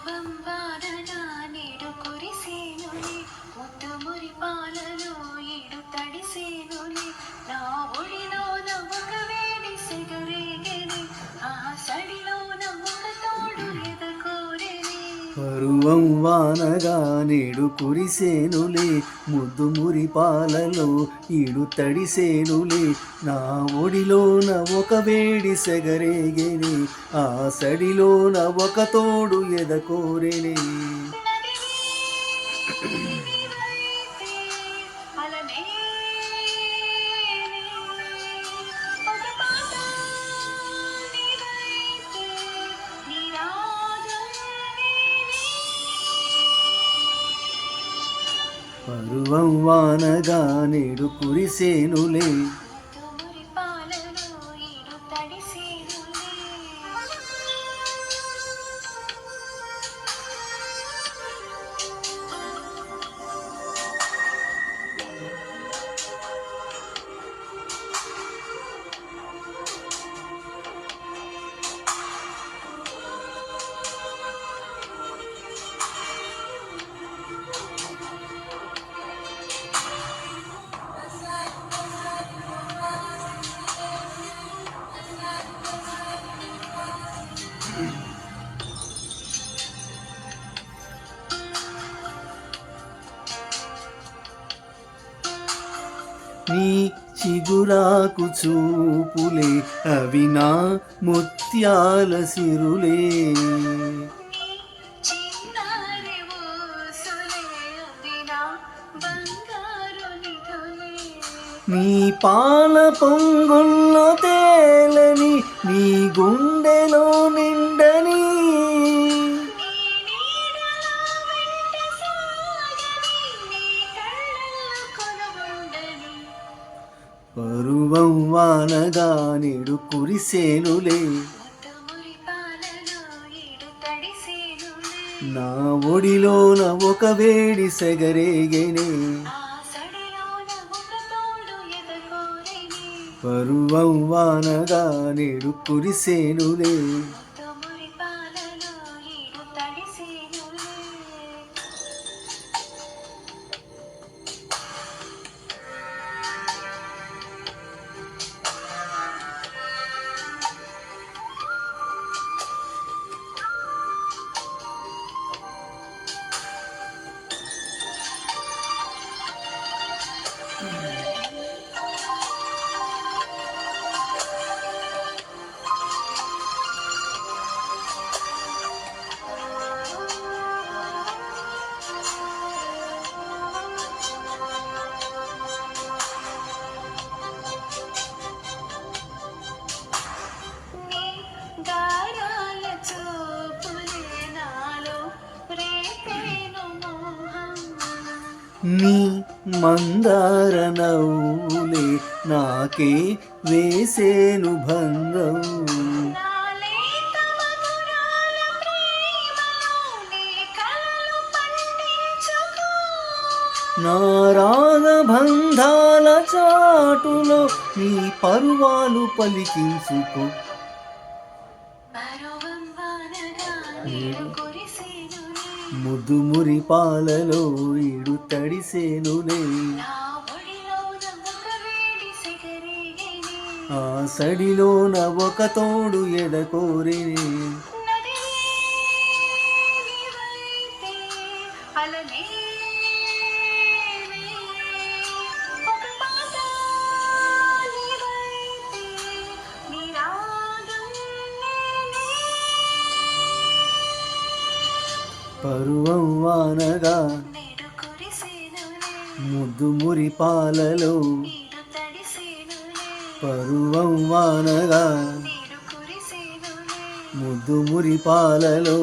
పరువం వానగా నేడు కురిసేనులే ముద్దు మురి పాలలో ఈడు తడిసేనులే నా ఒడిలోన ఒక వేడి సెగరేగెనే ఆ సడిలోన ఒక తోడు ఎదకోరెనే పరువం వానగా నేడు కురిసేనులే ముద్దు మురి పాలలో ఈడు తడిసేనులే నా ఒడిలోన ఒక వేడి సెగరేగెనే ఆ సడిలోన ఒక తోడు ఎదకోరెనే పరువం వానగా నేడు కురిసేనులే నీ చిగురాకు చూపులే అవి నా ముత్యాల సిరులే నీ పాల పొంగుల్లో తేలని నీ గుండెలో నిండని పరువం వానగా నేడు కురిసేనులే నా ఒడిలోన ఒక వేడి సెగరేగెనే పరువం వానగా నేడు కురిసేనులే నీ మందార నవ్వులే నాకే వేసేను భంగం నా రాగబంధాల చాటులో నీ పరువాలు పలికించుకో ముద్దు మురి పాలలో ఈడు తడిసేనులే ఆ సడిలోన ఒక తోడు ఎదకోరెనే పరువం వానగా ముద్దు మురి పాలలో పరువం వానగా ముద్దు మురి పాలలో